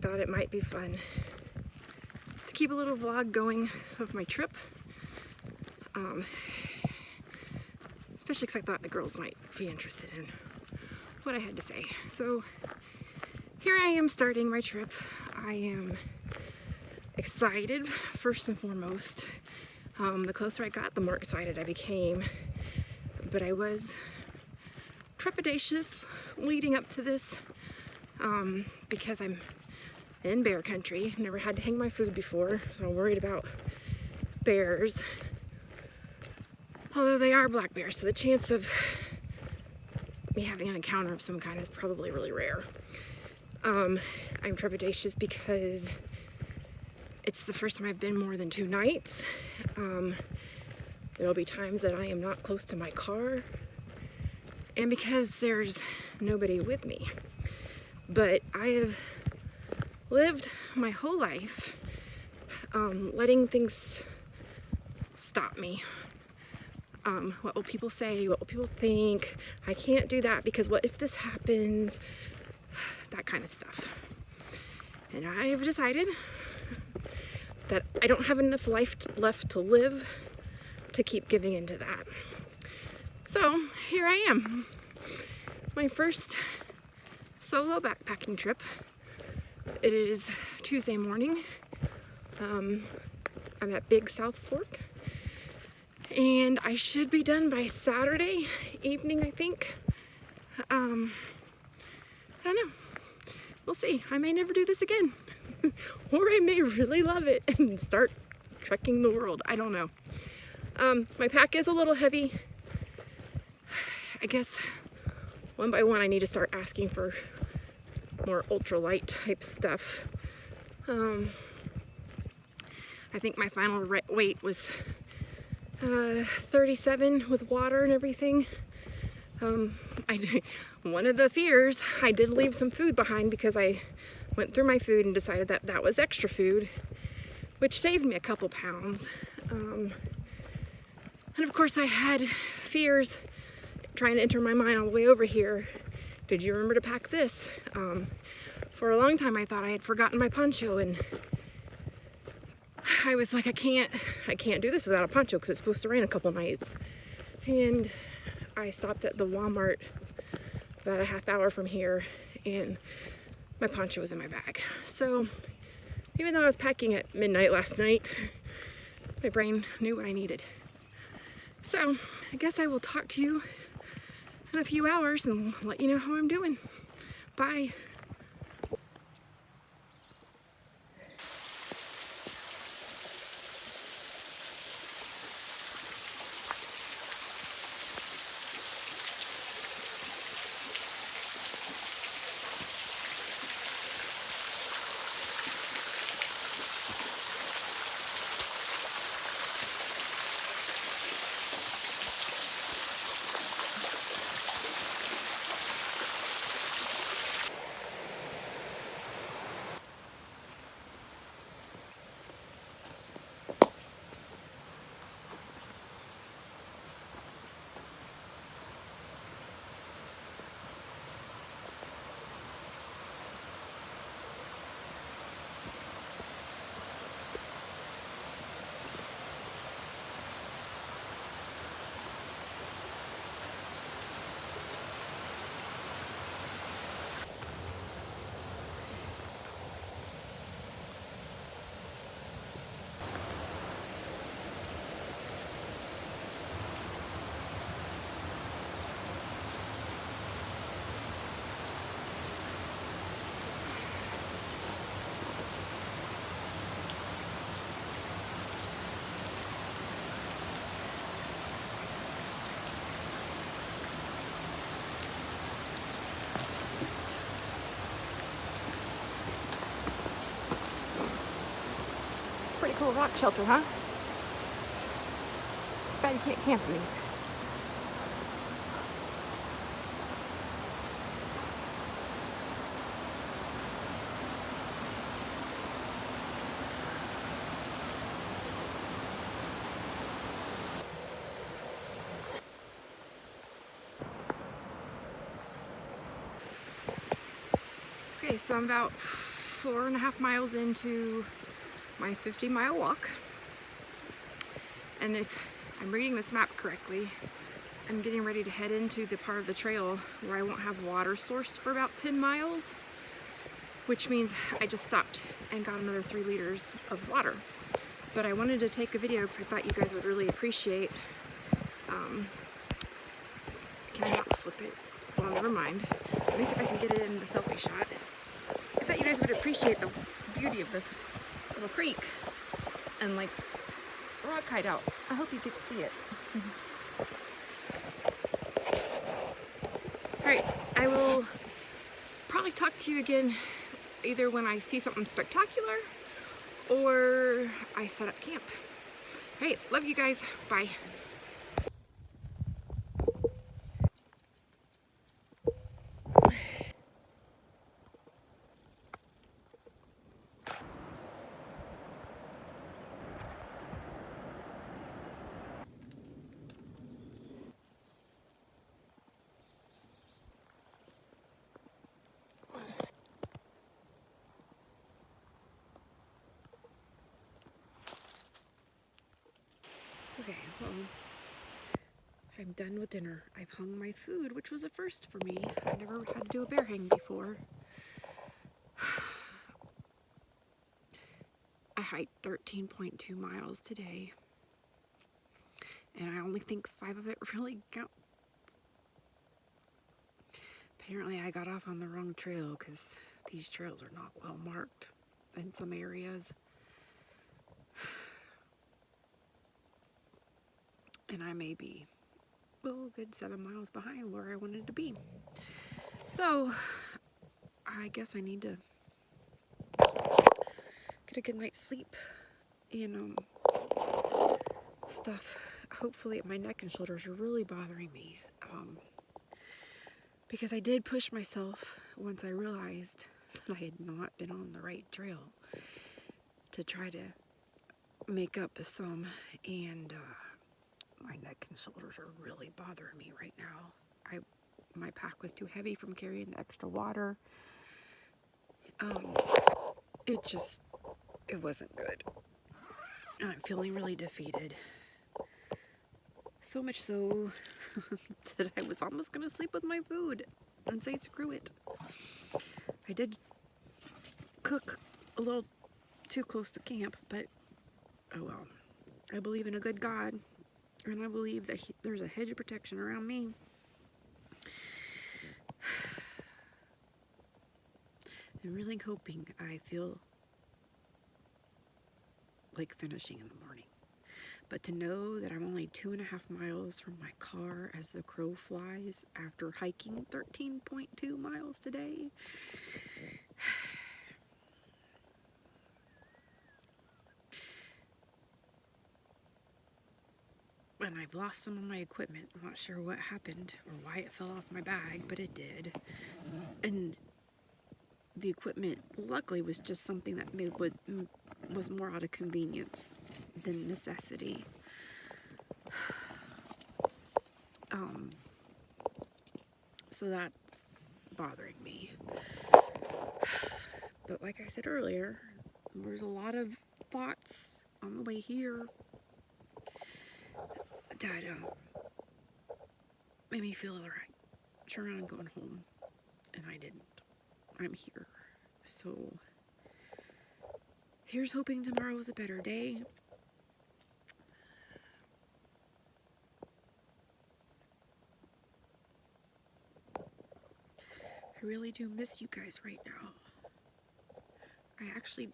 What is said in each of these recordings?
thought it might be fun to keep a little vlog going of my trip. Especially because I thought the girls might be interested in what I had to say. So here I am starting my trip. I am excited, first and foremost. The closer I got, the more excited I became. But I was trepidatious leading up to this because I'm in bear country. Never had to hang my food before, so I'm worried about bears. Although they are black bears, so the chance of me having an encounter of some kind is probably really rare. I'm trepidatious because it's the first time I've been more than 2 nights. There'll be times that I am not close to my car, and because there's nobody with me. But I have lived my whole life letting things stop me. What will people say? What will people think? I can't do that because what if this happens? That kind of stuff. And I have decided that I don't have enough life left to live to keep giving into that. So here I am. My first solo backpacking trip. It is Tuesday morning. I'm at Big South Fork. And I should be done by Saturday evening, I think. I don't know. We'll see. I may never do this again. Or I may really love it and start trekking the world. I don't know. My pack is a little heavy. I guess one by one I need to start asking for more ultralight type stuff. I think my final weight was 37 with water and everything. One of the fears, I did leave some food behind because I went through my food and decided that that was extra food, which saved me a couple pounds. And of course I had fears trying to enter my mind all the way over here. Did you remember to pack this? For a long time I thought I had forgotten my poncho, and I was like, I can't do this without a poncho because it's supposed to rain a couple nights. And I stopped at the Walmart about a half hour from here, and my poncho was in my bag. So even though I was packing at midnight last night, my brain knew what I needed. So I guess I will talk to you in a few hours and let you know how I'm doing. Bye. Pretty cool rock shelter, huh? Bet you can't camp in these. Okay, so I'm about 4.5 miles into my 50-mile walk. And if I'm reading this map correctly, I'm getting ready to head into the part of the trail where I won't have water source for about 10 miles, which means I just stopped and got another 3 liters of water. But I wanted to take a video because I thought you guys would really appreciate, can I not flip it? Well, never mind. Let me see if I can get it in the selfie shot. I thought you guys would appreciate the beauty of this little creek and like rock hideout. I hope you get to see it. Alright, I will probably talk to you again either when I see something spectacular or I set up camp. Alright, love you guys. Bye. Okay, well, I'm done with dinner. I've hung my food, which was a first for me. I've never had to do a bear hang before. I hiked 13.2 miles today, and I only think 5 of it really count. Apparently I got off on the wrong trail because these trails are not well marked in some areas. And I may be, well, a good 7 miles behind where I wanted to be. So, I guess I need to get a good night's sleep and stuff. Hopefully my neck and shoulders are really bothering me. Because I did push myself once I realized that I had not been on the right trail to try to make up some, and my neck and shoulders are really bothering me right now. My pack was too heavy from carrying the extra water. It wasn't good. And I'm feeling really defeated. So much so that I was almost gonna sleep with my food and say screw it. I did cook a little too close to camp, but oh well. I believe in a good God, and I believe that there's a hedge of protection around me. I'm really hoping I feel like finishing in the morning. But to know that I'm only 2.5 miles from my car as the crow flies after hiking 13.2 miles today. And I've lost some of my equipment. I'm not sure what happened or why it fell off my bag, but it did. And the equipment, luckily, was just something that was more out of convenience than necessity. So that's bothering me. But like I said earlier, there's a lot of thoughts on the way here that made me feel alright. Turn around and going home. And I didn't. I'm here. So here's hoping tomorrow is a better day. I really do miss you guys right now. I actually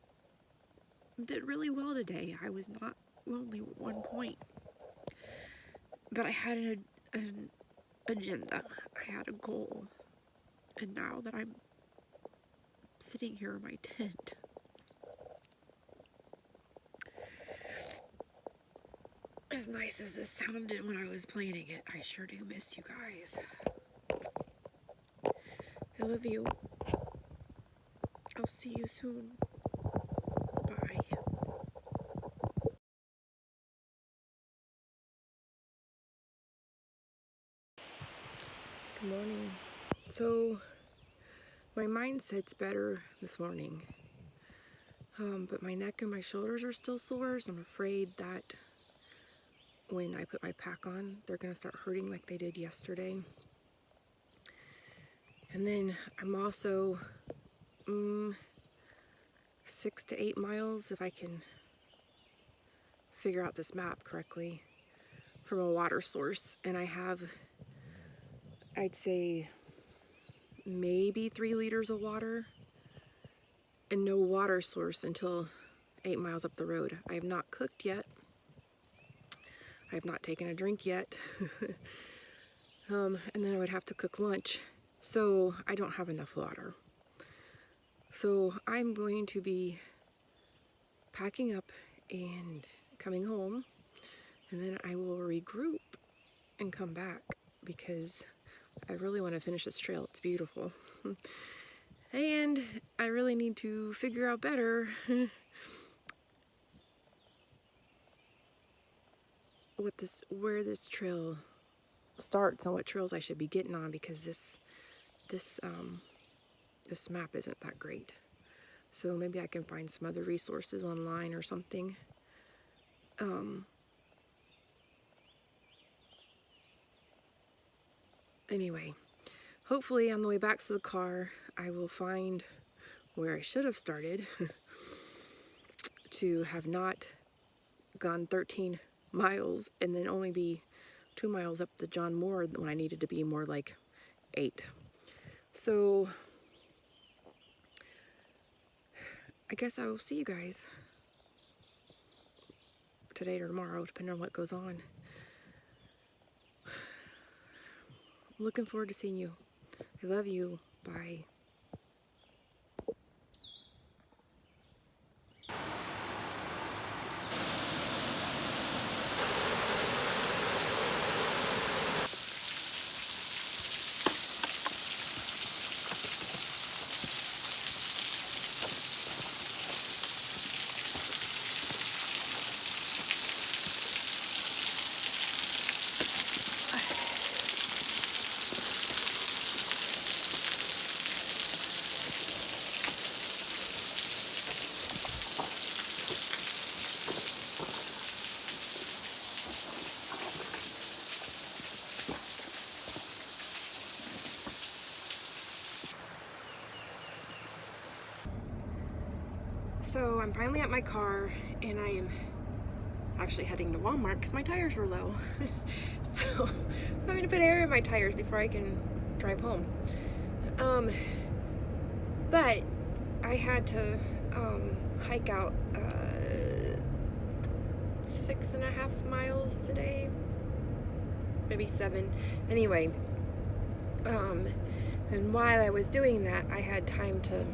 did really well today. I was not lonely at one point. But I had an agenda. I had a goal. And now that I'm sitting here in my tent, as nice as this sounded when I was planning it, I sure do miss you guys. I love you. I'll see you soon. Bye. Good morning. So, my mindset's better this morning. But my neck and my shoulders are still sore, so I'm afraid that when I put my pack on, they're gonna start hurting like they did yesterday. And then I'm also 6 to 8 miles, if I can figure out this map correctly, from a water source. And I have, I'd say, maybe 3 liters of water and no water source until 8 miles up the road. I have not cooked yet. I have not taken a drink yet. And then I would have to cook lunch. So I don't have enough water. So I'm going to be packing up and coming home, and then I will regroup and come back because I really want to finish this trail. It's beautiful. And I really need to figure out better where this trail starts and what trails I should be getting on, because this map isn't that great. So maybe I can find some other resources online or something. Anyway, hopefully on the way back to the car, I will find where I should have started to have not gone 13 miles and then only be 2 miles up the John Muir when I needed to be more like 8. So I guess I will see you guys today or tomorrow, depending on what goes on. I'm looking forward to seeing you. I love you. Bye. So I'm finally at my car, and I am actually heading to Walmart because my tires were low. So I'm having to put air in my tires before I can drive home. But I had to hike out 6.5 miles today, maybe 7. Anyway, and while I was doing that, I had time to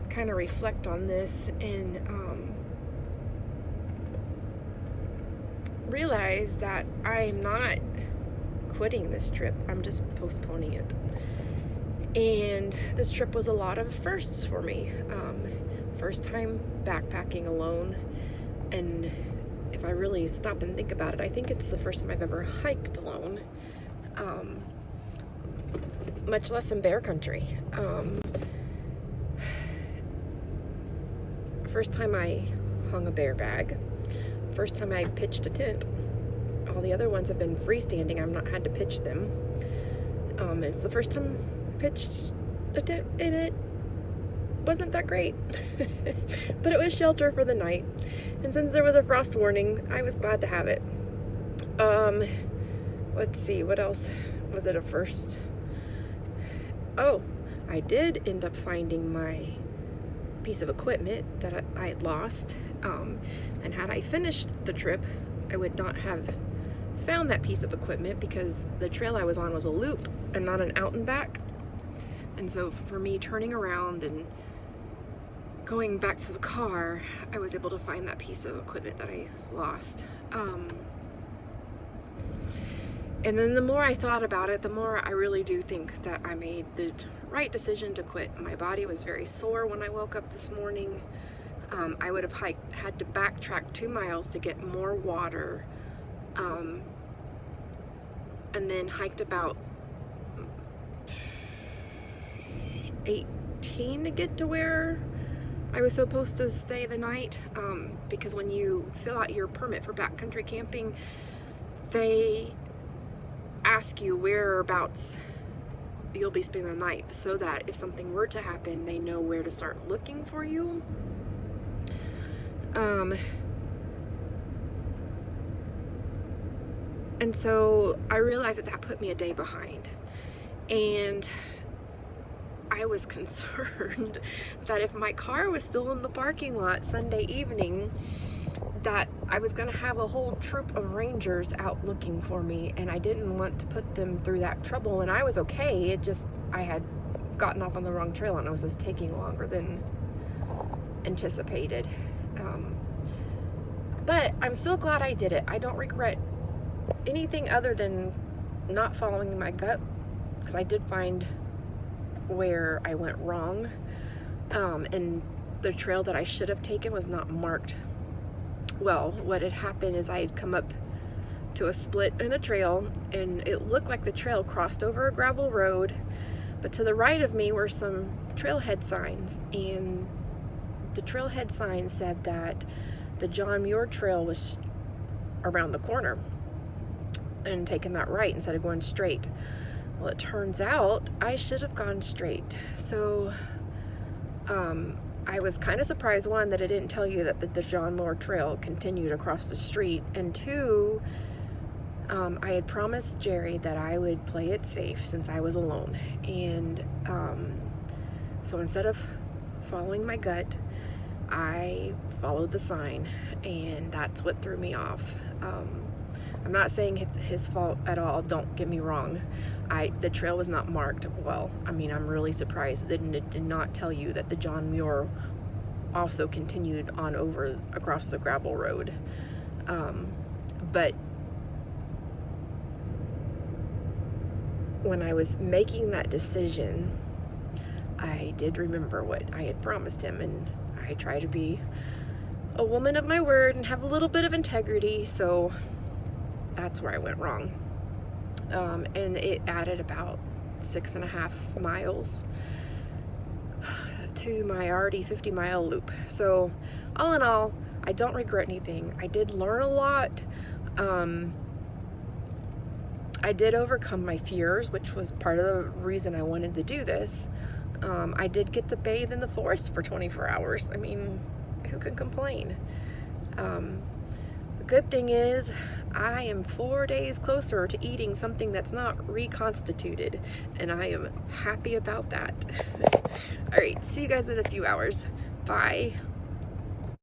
kind of reflect on this and realize that I'm not quitting this trip. I'm just postponing it. And this trip was a lot of firsts for me. First time backpacking alone, and if I really stop and think about it, I think it's the first time I've ever hiked alone, much less in bear country. First time I hung a bear bag. First time I pitched a tent. All the other ones have been freestanding. I've not had to pitch them. It's the first time I pitched a tent, and it wasn't that great. But it was shelter for the night. And since there was a frost warning, I was glad to have it. Let's see, what else was it a first? Oh, I did end up finding my piece of equipment that I had lost, and had I finished the trip, I would not have found that piece of equipment because the trail I was on was a loop and not an out and back. And so for me turning around and going back to the car, I was able to find that piece of equipment that I lost. And then the more I thought about it, the more I really do think that I made the right decision to quit. My body was very sore when I woke up this morning. I would have had to backtrack 2 miles to get more water, and then hiked about 18 to get to where I was supposed to stay the night because when you fill out your permit for backcountry camping, they ask you whereabouts you'll be spending the night so that if something were to happen, they know where to start looking for you. And so I realized that put me a day behind. And I was concerned that if my car was still in the parking lot Sunday evening, that I was going to have a whole troop of rangers out looking for me, and I didn't want to put them through that trouble. And I was okay, it just, I had gotten off on the wrong trail and it was just taking longer than anticipated. But I'm still glad I did it. I don't regret anything other than not following my gut, because I did find where I went wrong, and the trail that I should have taken was not marked well. What had happened is I had come up to a split in a trail, and it looked like the trail crossed over a gravel road, but to the right of me were some trailhead signs, and the trailhead sign said that the John Muir trail was around the corner, and taking that right instead of going straight. Well, it turns out I should have gone straight. So I was kind of surprised, one, that it didn't tell you that the John Muir trail continued across the street, and two, I had promised Jerry that I would play it safe since I was alone. And so instead of following my gut, I followed the sign, and that's what threw me off. I'm not saying it's his fault at all, don't get me wrong. The trail was not marked well. I mean, I'm really surprised that it did not tell you that the John Muir also continued on over across the gravel road. But when I was making that decision, I did remember what I had promised him, and I try to be a woman of my word and have a little bit of integrity, so that's where I went wrong. And it added about 6.5 miles to my already 50-mile loop. So all in all, I don't regret anything. I did learn a lot. I did overcome my fears, which was part of the reason I wanted to do this. I did get to bathe in the forest for 24 hours. I mean, who can complain? The good thing is I am 4 days closer to eating something that's not reconstituted, and I am happy about that. All right, see you guys in a few hours. Bye.